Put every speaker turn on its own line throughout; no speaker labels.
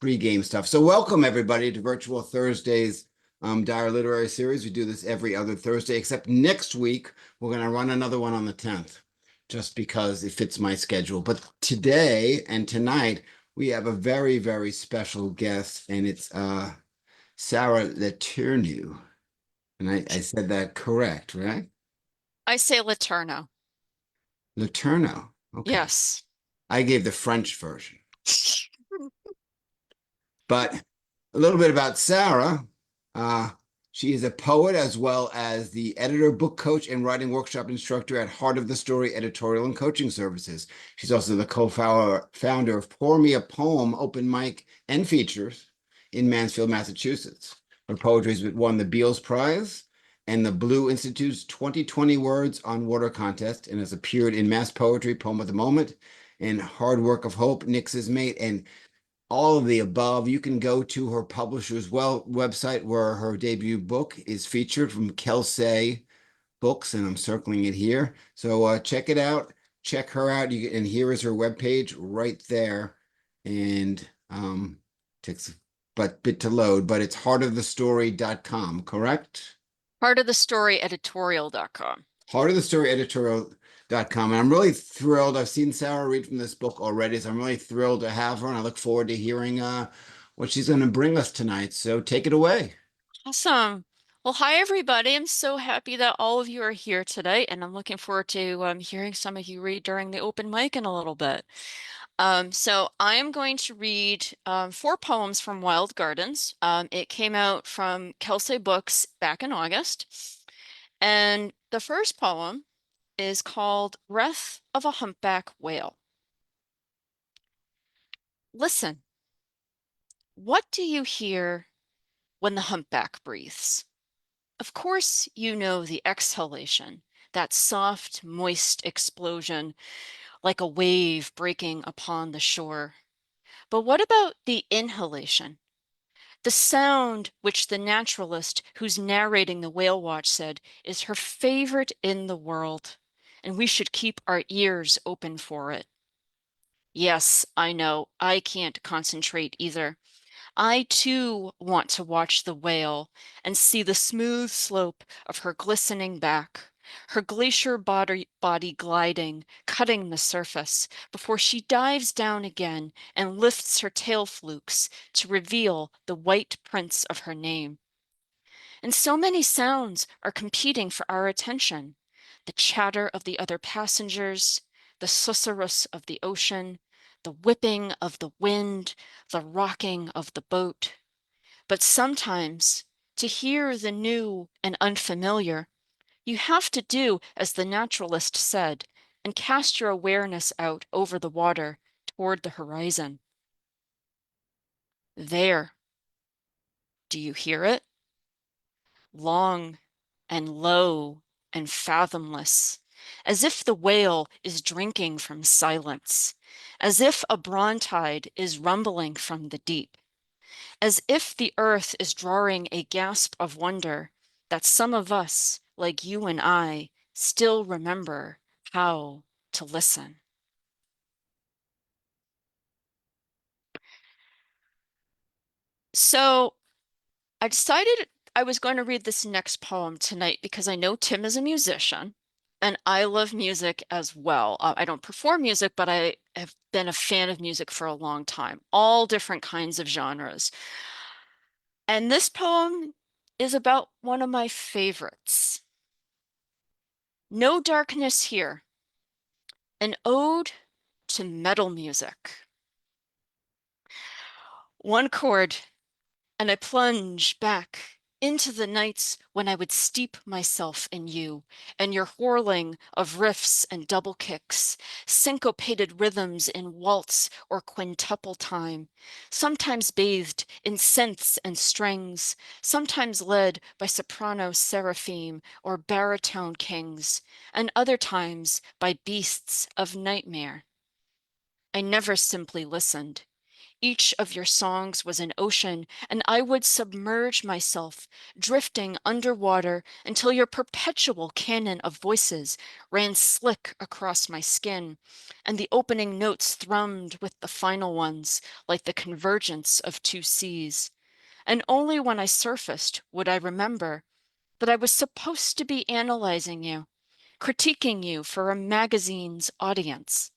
pre-game stuff. So welcome everybody to Virtual Thursdays Dire Literary Series. We do this every other Thursday, except next week we're going to run another one on the 10th, just because it fits my schedule. But today and tonight we have a very, very special guest, and it's Sara Letourneau. And I said that correct, right?
I say Letourneau.
Letourneau. Okay.
Yes.
I gave the French version. But a little bit about Sara. Uh, she is a poet as well as the editor, book coach, and writing workshop instructor at Heart of the Story Editorial and Coaching Services. She's also the co-founder of Pour Me a Poem open mic and features in Mansfield, Massachusetts. Her poetry has won the Beals Prize and the Blue Institute's 2020 Words on Water contest and has appeared in Mass Poetry, Poem of the Moment, and Hard Work of Hope, Nixes Mate, and all of the above. You can go to her publisher's website where her debut book is featured from Kelsey Books, and I'm circling it here. So check it out. Check her out. And here is her webpage right there. And takes a bit to load, but it's heartofthestory.com, correct?
Heartofthestoryeditorial.com.
Heartofthestoryeditorial.com. And I'm really thrilled. I've seen Sara read from this book already, so I'm really thrilled to have her, and I look forward to hearing what she's going to bring us tonight. So take it away.
Awesome. Well, hi, everybody. I'm so happy that all of you are here today, and I'm looking forward to hearing some of you read during the open mic in a little bit. So I am going to read 4 poems from Wild Gardens. It came out from Kelsey Books back in August. And the first poem is called Breath of a Humpback Whale. Listen, what do you hear when the humpback breathes? Of course, you know the exhalation, that soft, moist explosion, like a wave breaking upon the shore. But what about the inhalation? The sound which the naturalist who's narrating the whale watch said is her favorite in the world, and we should keep our ears open for it. Yes, I know, I can't concentrate either. I too want to watch the whale and see the smooth slope of her glistening back, her glacier body gliding, cutting the surface, before she dives down again and lifts her tail flukes to reveal the white prints of her name. And so many sounds are competing for our attention. The chatter of the other passengers, the susurrus of the ocean, the whipping of the wind, the rocking of the boat. But sometimes, to hear the new and unfamiliar, you have to do as the naturalist said and cast your awareness out over the water toward the horizon. There. Do you hear it? Long and low and fathomless, as if the whale is drinking from silence, as if a brontide is rumbling from the deep, as if the earth is drawing a gasp of wonder that some of us, like you and I, still remember how to listen. So I decided I was going to read this next poem tonight because I know Tim is a musician and I love music as well. I don't perform music, but I have been a fan of music for a long time, all different kinds of genres. And this poem is about one of my favorites. No Darkness Here, an ode to metal music. One chord, and I plunge back into the nights when I would steep myself in you and your whirling of riffs and double kicks, syncopated rhythms in waltz or quintuple time, sometimes bathed in synths and strings, sometimes led by soprano seraphim or baritone kings, and other times by beasts of nightmare. I never simply listened. Each of your songs was an ocean, and I would submerge myself, drifting underwater until your perpetual canon of voices ran slick across my skin, and the opening notes thrummed with the final ones, like the convergence of two seas. And only when I surfaced would I remember that I was supposed to be analyzing you, critiquing you for a magazine's audience.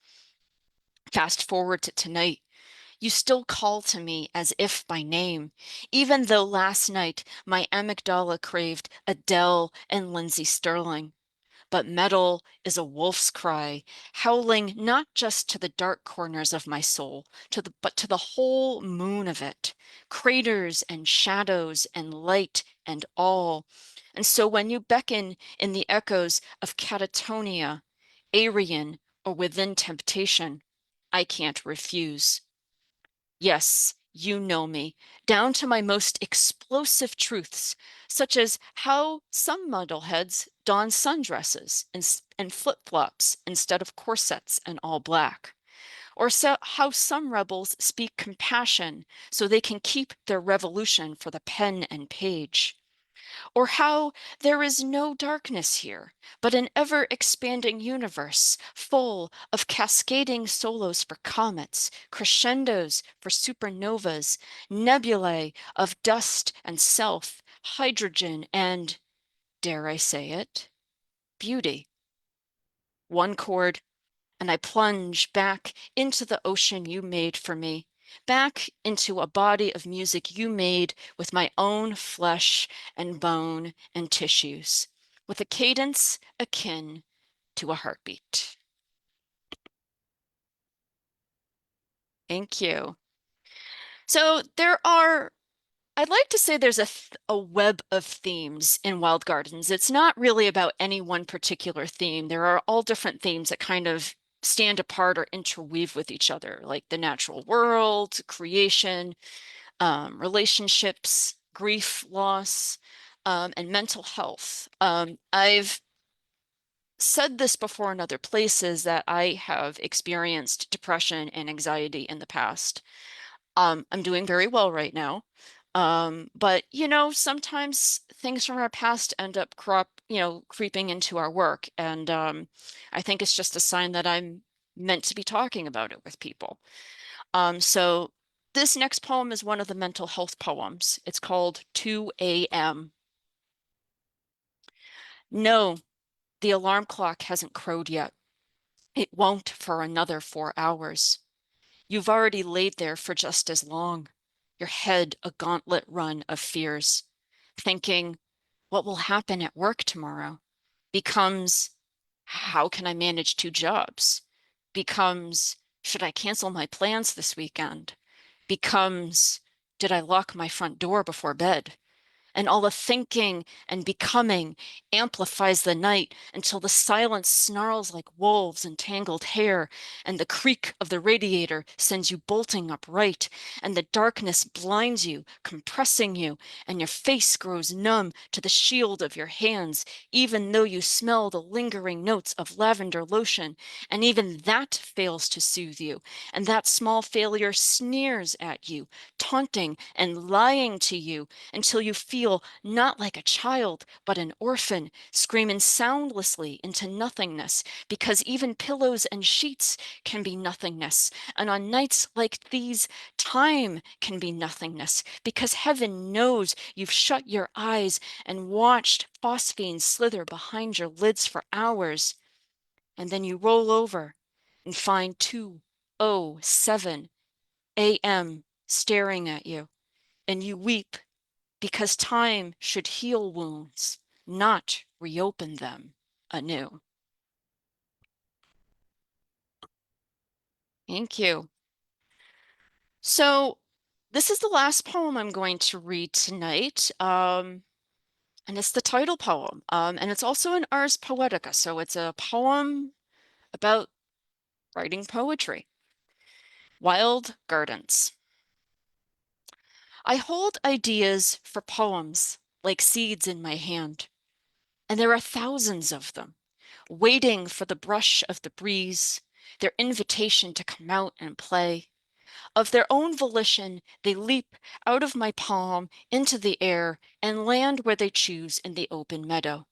Fast forward to tonight. You still call to me as if by name, even though last night my amygdala craved Adele and Lindsey Sterling. But metal is a wolf's cry, howling not just to the dark corners of my soul, but to the whole moon of it, craters and shadows and light and all. And so when you beckon in the echoes of catatonia, Aryan, or within temptation, I can't refuse. Yes, you know me, down to my most explosive truths, such as how some muddleheads don sundresses and flip-flops instead of corsets and all black, or how some rebels speak compassion so they can keep their revolution for the pen and page. Or how there is no darkness here, but an ever-expanding universe full of cascading solos for comets, crescendos for supernovas, nebulae of dust and self, hydrogen, and, dare I say it, beauty. One chord, and I plunge back into the ocean you made for me, back into a body of music you made with my own flesh and bone and tissues, with a cadence akin to a heartbeat. Thank you. So I'd like to say there's a web of themes in Wild Gardens. It's not really about any one particular theme. There are all different themes that kind of stand apart or interweave with each other, like the natural world, creation, relationships, grief, loss, and mental health. I've said this before in other places that I have experienced depression and anxiety in the past. I'm doing very well right now. But sometimes things from our past end up creeping into our work. And I think it's just a sign that I'm meant to be talking about it with people. So this next poem is one of the mental health poems. It's called 2 a.m. No, the alarm clock hasn't crowed yet. It won't for another 4 hours. You've already laid there for just as long, your head a gauntlet run of fears, thinking, what will happen at work tomorrow? Becomes, how can I manage 2 jobs? Becomes, should I cancel my plans this weekend? Becomes, did I lock my front door before bed? And all the thinking and becoming amplifies the night until the silence snarls like wolves in tangled hair, and the creak of the radiator sends you bolting upright, and the darkness blinds you, compressing you, and your face grows numb to the shield of your hands, even though you smell the lingering notes of lavender lotion, and even that fails to soothe you, and that small failure sneers at you, taunting and lying to you, until you feel not like a child, but an orphan, screaming soundlessly into nothingness, because even pillows and sheets can be nothingness. And on nights like these, time can be nothingness, because heaven knows you've shut your eyes and watched phosphine slither behind your lids for hours. And then you roll over and find 2:07 a.m. staring at you, and you weep because time should heal wounds, not reopen them anew. Thank you. So this is the last poem I'm going to read tonight, and it's the title poem, and it's also an Ars Poetica, so it's a poem about writing poetry. Wild Gardens. I hold ideas for poems like seeds in my hand, and there are thousands of them, waiting for the brush of the breeze, their invitation to come out and play. Of their own volition, they leap out of my palm into the air and land where they choose in the open meadow.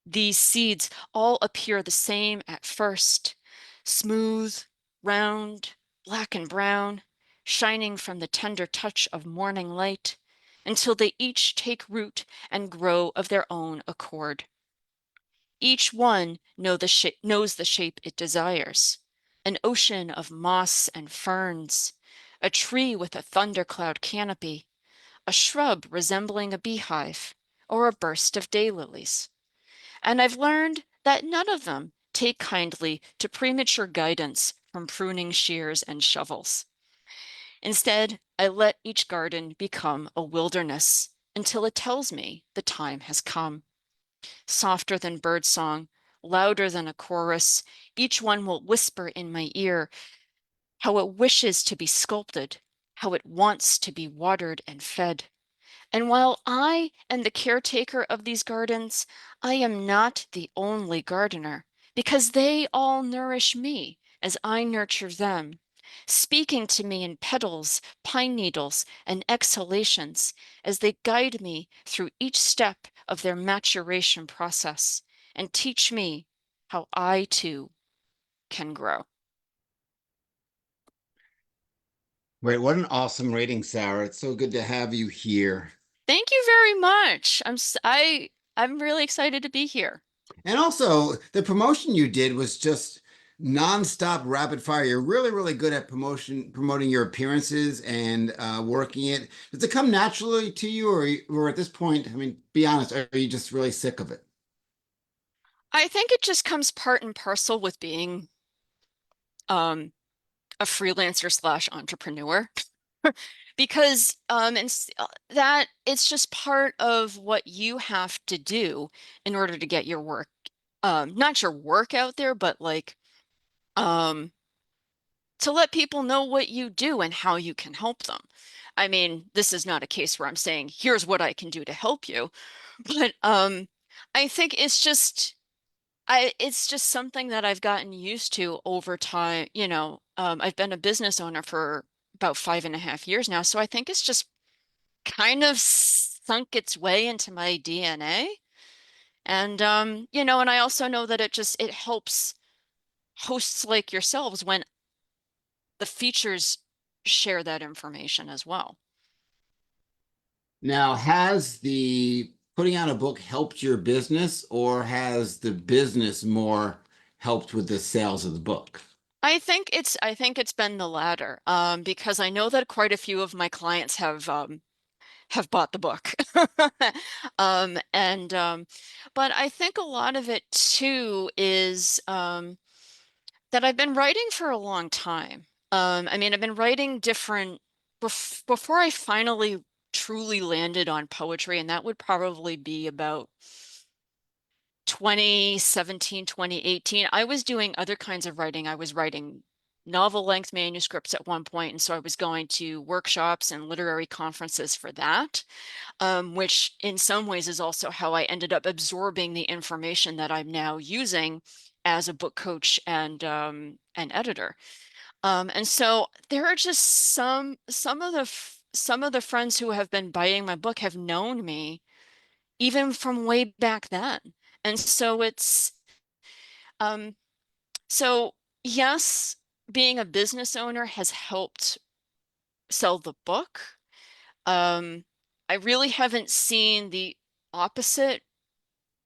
These seeds all appear the same at first, smooth, round, black and brown, shining from the tender touch of morning light, until they each take root and grow of their own accord. Each one knows the shape it desires, an ocean of moss and ferns, a tree with a thundercloud canopy, a shrub resembling a beehive, or a burst of daylilies. And I've learned that none of them take kindly to premature guidance from pruning shears and shovels. Instead, I let each garden become a wilderness until it tells me the time has come. Softer than birdsong, louder than a chorus, each one will whisper in my ear how it wishes to be sculpted, how it wants to be watered and fed. And while I am the caretaker of these gardens, I am not the only gardener, because they all nourish me as I nurture them, speaking to me in petals, pine needles, and exhalations as they guide me through each step of their maturation process and teach me how I too can grow.
Wait, what an awesome rating, Sarah. It's so good to have you here.
Thank you very much. I'm really excited to be here.
And also, the promotion you did was just nonstop rapid fire. You're really, really good at promoting your appearances and working it. Does it come naturally to you, or at this point, I mean, be honest, are you just really sick of it?
I think it just comes part and parcel with being um, a freelancer slash entrepreneur because that it's just part of what you have to do in order to get your work, not your work out there, but like um, to let people know what you do and how you can help them. I mean, this is not a case where I'm saying, here's what I can do to help you, but I think it's just something that I've gotten used to over time. I've been a business owner for about 5.5 years now, so I think it's just kind of sunk its way into my DNA. And and I also know that it helps hosts like yourselves when the features share that information as well.
Now, has the putting out a book helped your business, or has the business more helped with the sales of the book?
I think it's been the latter, because I know that quite a few of my clients have bought the book. And but I think a lot of it too is that I've been writing for a long time. I mean, I've been writing different before I finally truly landed on poetry, and that would probably be about 2017, 2018. I was doing other kinds of writing. I was writing novel length manuscripts at one point, and so I was going to workshops and literary conferences for that, which in some ways is also how I ended up absorbing the information that I'm now using as a book coach and an editor. And so there are just some of the friends who have been buying my book have known me even from way back then. And so um so yes, being a business owner has helped sell the book. Um, I really haven't seen the opposite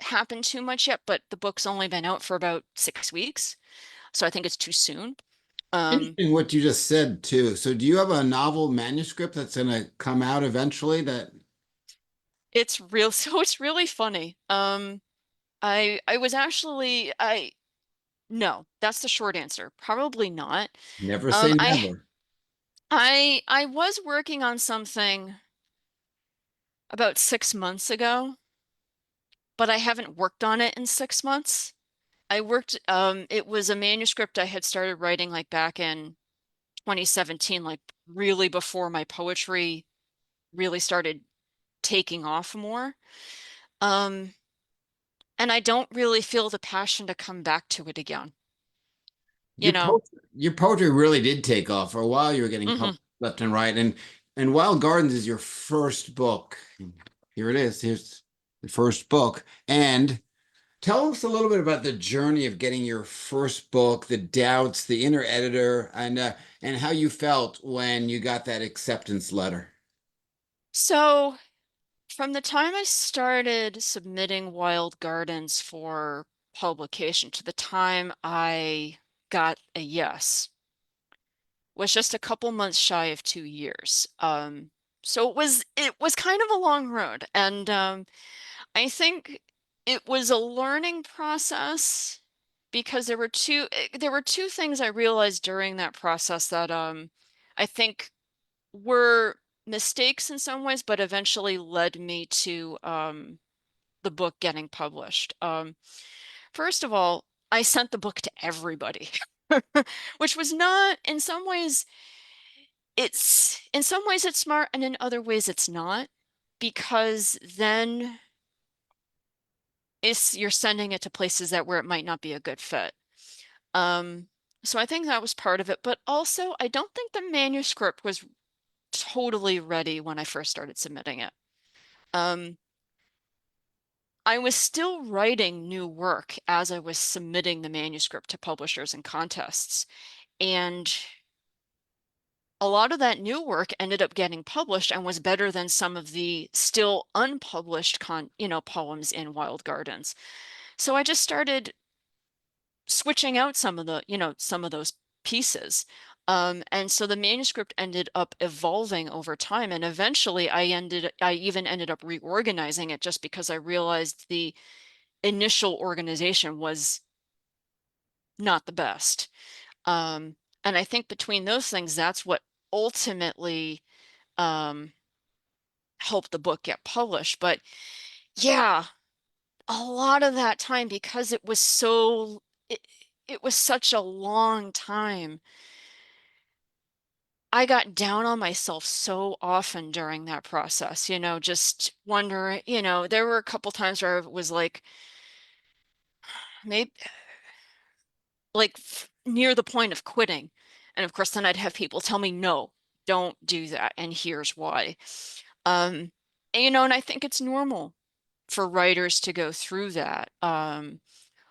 happen too much yet, but the book's only been out for about 6 weeks, so I think it's too soon. Um,
Interesting what you just said too. So, do you have a novel manuscript that's going to come out eventually that
it's real, so it's really funny. I was actually I no, that's the short answer. Probably not.
never
Um,
say
I
never?
I was working on something about 6 months ago, but I haven't worked on it in 6 months. It was a manuscript I had started writing like back in 2017, like really before my poetry really started taking off more. Um, and I don't really feel the passion to come back to it again. you know.
Your poetry really did take off. For a while, you were getting
Hmm.
published left and right, and Wild Gardens is your first book. Here it is. Here's the first book. And tell us a little bit about the journey of getting your first book, the doubts, the inner editor, and how you felt when you got that acceptance letter.
So from the time I started submitting Wild Gardens for publication to the time I got a yes was just a couple months shy of 2 years. So it was kind of a long road, and I think it was a learning process because there were two things I realized during that process that I think were mistakes in some ways, but eventually led me to the book getting published. First of all, I sent the book to everybody, which was not, in some ways it's smart, and in other ways it's not, because then you're sending it to places that where it might not be a good fit. Um, so I think that was part of it, but also I don't think the manuscript was totally ready when I first started submitting it. Um, I was still writing new work as I was submitting the manuscript to publishers and contests. And a lot of that new work ended up getting published and was better than some of the still unpublished poems in Wild Gardens. So I just started switching out some of those pieces. And so the manuscript ended up evolving over time. And eventually I even ended up reorganizing it just because I realized the initial organization was not the best. Um, and I think between those things, that's what ultimately um, helped the book get published. But yeah, a lot of that time, because it was such a long time, I got down on myself so often during that process, just wondering, there were a couple times where I was like, maybe near the point of quitting. And of course, then I'd have people tell me, no, don't do that. And here's why. Um, and I think it's normal for writers to go through that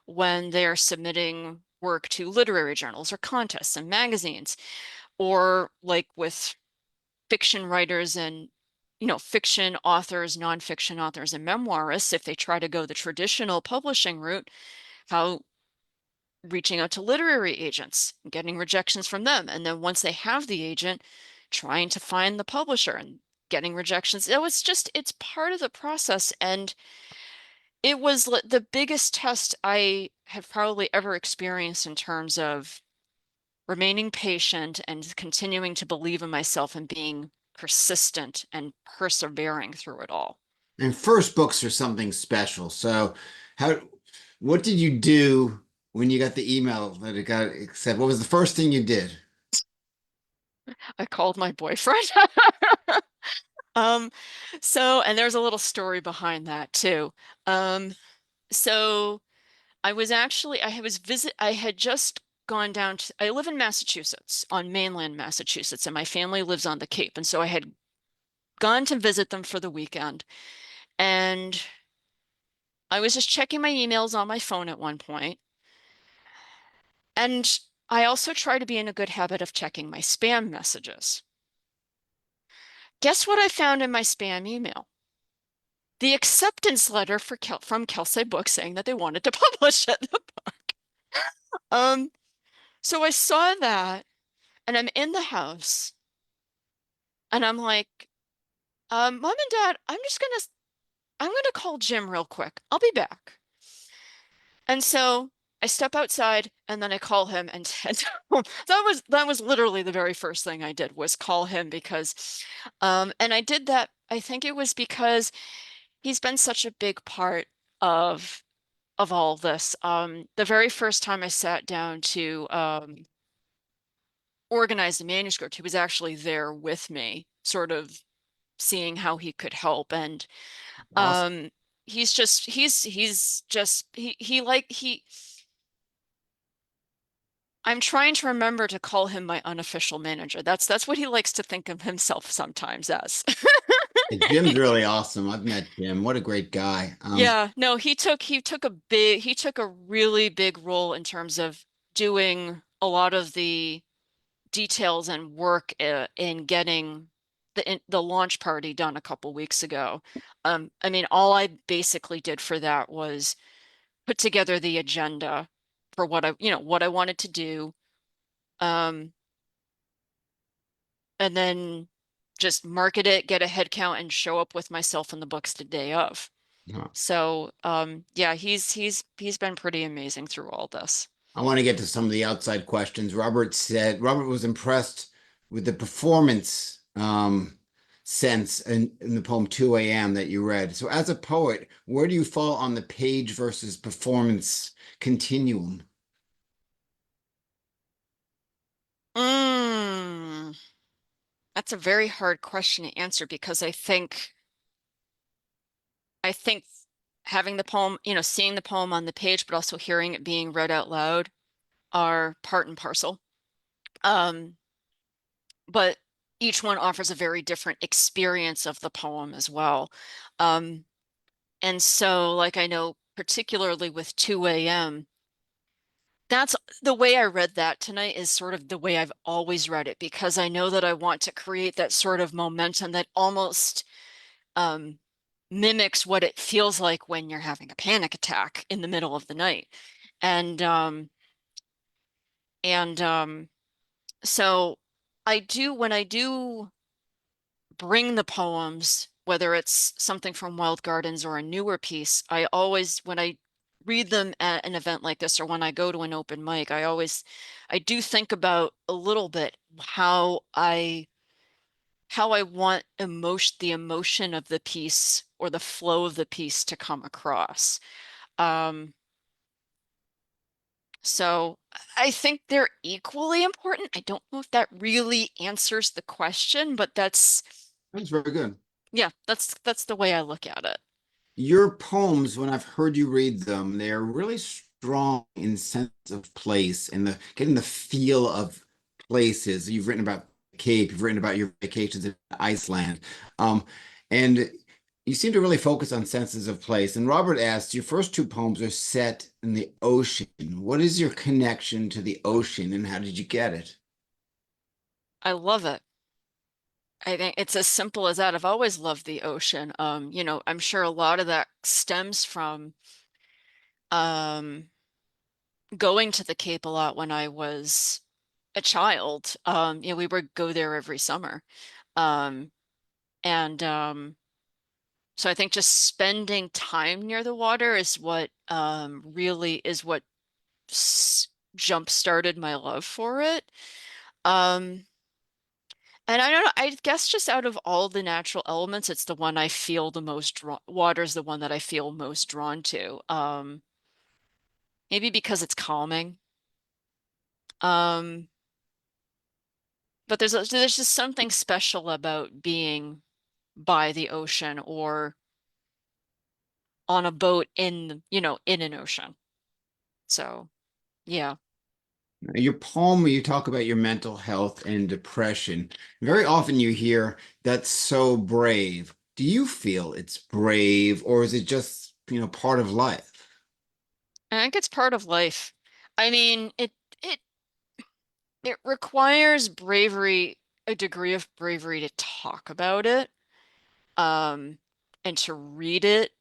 when they're submitting work to literary journals or contests and magazines, or like with fiction writers and fiction authors, nonfiction authors, and memoirists, if they try to go the traditional publishing route, how reaching out to literary agents, getting rejections from them. And then once they have the agent, trying to find the publisher and getting rejections. It's part of the process. And it was the biggest test I have probably ever experienced in terms of remaining patient and continuing to believe in myself and being persistent and persevering through it all.
And first books are something special. So, how, what did you do when you got the email that it got accepted? What was the first thing you did?
I called my boyfriend. Um, and there's a little story behind that too. Um, so I had just gone down to, I live in Massachusetts, on mainland Massachusetts, and my family lives on the Cape. And so I had gone to visit them for the weekend. And I was just checking my emails on my phone at one point. And I also try to be in a good habit of checking my spam messages. Guess what I found in my spam email? The acceptance letter from Kelsey Books saying that they wanted to publish it. Um, so I saw that, and I'm in the house, and I'm like, Mom and Dad, I'm gonna call Jim real quick. I'll be back. And so I step outside, and then I call him, and that was literally the very first thing I did, was call him, because and I did that. I think it was because he's been such a big part of all this. The very first time I sat down to organize the manuscript, he was actually there with me, sort of seeing how he could help. And
Awesome.
um, he's just he like I'm trying to remember to call him my unofficial manager. That's what he likes to think of himself sometimes as.
And Jim's really awesome. I've met Jim. What a great guy.
Yeah, no, he took a really big role in terms of doing a lot of the details and work in getting the launch party done a couple weeks ago. I mean, all I basically did for that was put together the agenda for what I wanted to do. Um, and then just market it, get a head count, and show up with myself in the books the day of. So yeah, he's been pretty amazing through all this.
I want to get to some of the outside questions. Robert was impressed with the performance sense in the poem 2 a.m. that you read. So, as a poet, where do you fall on the page versus performance continuum?
Mm, that's a very hard question to answer because I think having the poem, seeing the poem on the page, but also hearing it being read out loud are part and parcel. Um, but each one offers a very different experience of the poem as well. Um, and so, like I know, particularly with 2 a.m., that's the way I read that tonight is sort of the way I've always read it because I know that I want to create that sort of momentum that almost um, mimics what it feels like when you're having a panic attack in the middle of the night. And and so when I do bring the poems, whether it's something from Wild Gardens or a newer piece, I always, when I read them at an event like this or when I go to an open mic, I do think about a little bit how I want the emotion of the piece or the flow of the piece to come across. Um, so I think they're equally important. I don't know if that really answers the question, but
That's very good.
yeah, that's the way I look at it.
Your poems, when I've heard you read them, they're really strong in sense of place and the getting the feel of places. You've written about the Cape, you've written about your vacations in Iceland. And you seem to really focus on senses of place. And Robert asks, your first two poems are set in the ocean. What is your connection to the ocean and how did you get it?
I love it. I think it's as simple as that. I've always loved the ocean. I'm sure a lot of that stems from um going to the Cape a lot when I was a child. We would go there every summer. Um, and So I think just spending time near the water is what really is what s jump started my love for it. Um, and I don't know, I guess just out of all the natural elements, it's the one I feel the most drawn, water's the one that I feel most drawn to. Maybe because it's calming. Um, but there's just something special about being by the ocean or on a boat in an ocean. So, yeah.
Your poem, you talk about your mental health and depression. Very often you hear that's so brave. Do you feel it's brave, or is it just, part of life?
I think it's part of life. I mean, it it requires bravery, a degree of bravery to talk about it, um, and to read it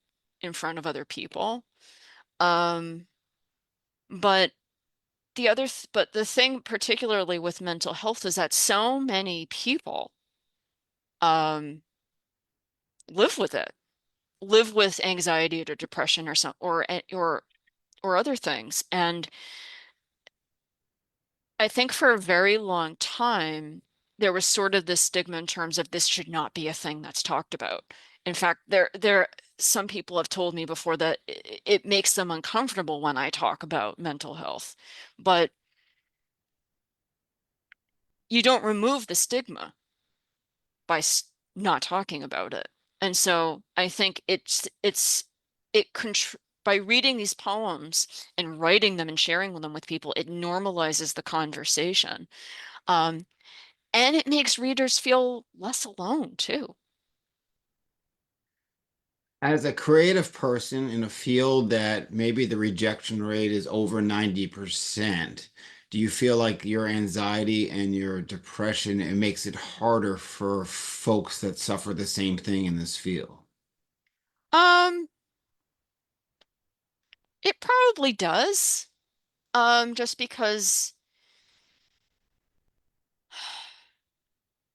in front of other people. Um, but but the thing particularly with mental health is that so many people um live with it, live with anxiety or depression or other things. And I think for a very long time, there was sort of this stigma in terms of this should not be a thing that's talked about. In fact, some people have told me before that it makes them uncomfortable when I talk about mental health, but you don't remove the stigma by not talking about it. And so I think it contr by reading these poems and writing them and sharing them with people, it normalizes the conversation. And it makes readers feel less alone too.
As a creative person in a field that maybe the rejection rate is over 90%, do you feel like your anxiety and your depression, it makes it harder for folks that suffer the same thing in this field?
Um, it probably does. Just because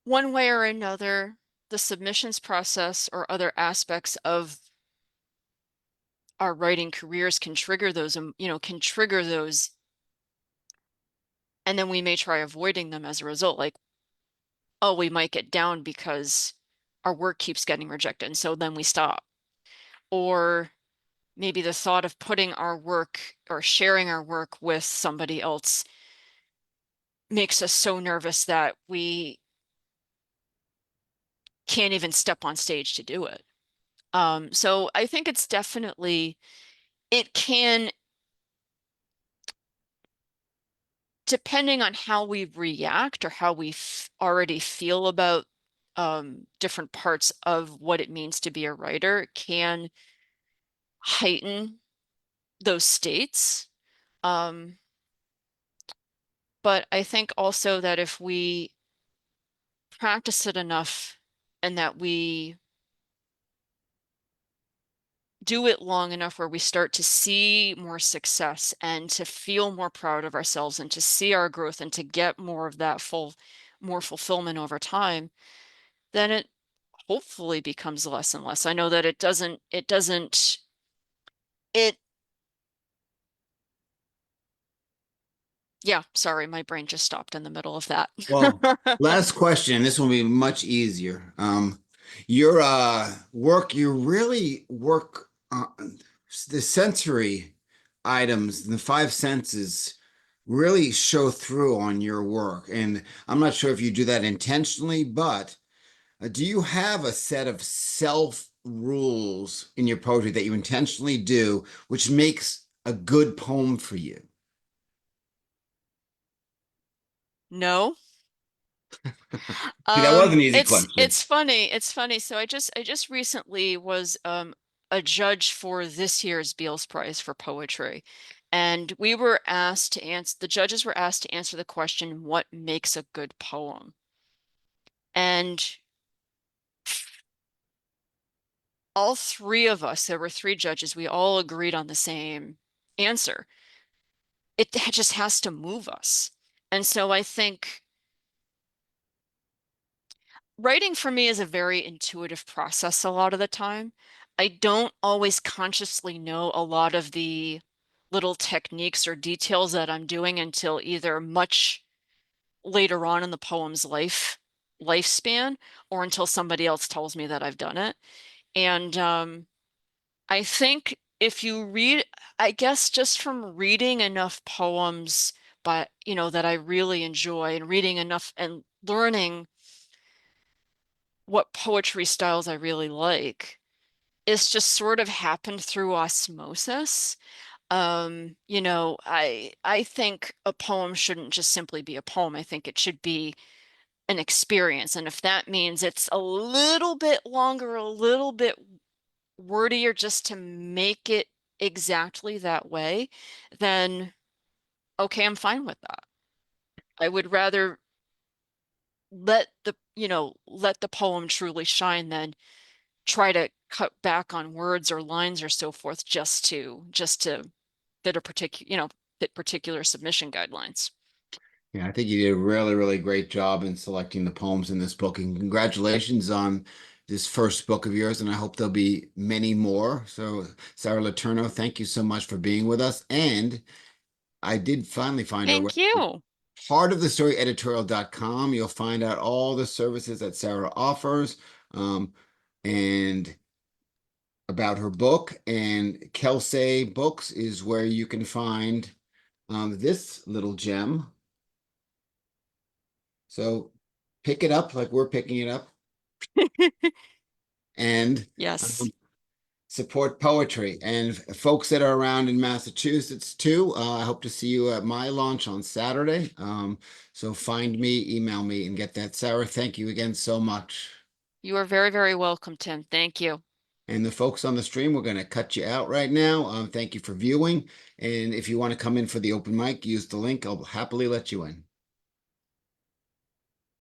one way or another, the submissions process or other aspects of our writing careers can trigger those, can trigger those, and then we may try avoiding them as a result. Like, oh, we might get down because our work keeps getting rejected, and so then we stop. Or maybe the thought of putting our work or sharing our work with somebody else makes us so nervous that we can't even step on stage to do it. So I think it's definitely, it can, depending on how we react or how we already feel about different parts of what it means to be a writer, can heighten those states. Um, but I think also that if we practice it enough and that we do it long enough where we start to see more success and to feel more proud of ourselves and to see our growth and to get more of that more fulfillment over time, then it hopefully becomes less and less. I know that it, yeah, sorry, my brain just stopped in the middle of that.
Well, last question. This will be much easier. Your work, you really work the sensory items, the five senses really show through on your work. And I'm not sure if you do that intentionally, but do you have a set of self rules in your poetry that you intentionally do, which makes a good poem for you?
No.
See, that was an easy
It's
question.
funny. It's funny. So I just recently was a judge for this year's Beals Prize for poetry. And we were asked to answer, the judges were asked to answer the question, what makes a good poem? And all three of us, there were three judges, we all agreed on the same answer. It just has to move us. And so I think writing for me is a very intuitive process a lot of the time. I don't always consciously know a lot of the little techniques or details that I'm doing until either much later on in the poem's lifespan or until somebody else tells me that I've done it. And I think if you read, I guess just from reading enough poems, but that I really enjoy and reading enough and learning what poetry styles I really like, it's just sort of happened through osmosis. I think a poem shouldn't just simply be a poem. I think it should be an experience. And if that means it's a little bit longer, a little bit wordier just to make it exactly that way, then okay, I'm fine with that. I would rather let the poem truly shine than try to cut back on words or lines or so forth just to fit a particular, fit particular submission guidelines.
Yeah, I think you did a really, really great job in selecting the poems in this book. And congratulations on this first book of yours. And I hope there'll be many more. So, Sara Letourneau, thank you so much for being with us. And I did finally find our
Thank
website,
you.
heartofthestoryeditorial.com. You'll find out all the services that Sara offers and about her book. And Kelsey Books is where you can find this little gem. So pick it up like we're picking it up. And
Yes.
um, support poetry. And folks that are around in Massachusetts too, I hope to see you at my launch on Saturday. So find me, email me, and get that. Sarah, thank you again so much.
You are very, very welcome, Tim. Thank you.
And the folks on the stream, we're going to cut you out right now. Thank you for viewing. And if you want to come in for the open mic, use the link. I'll happily let you in.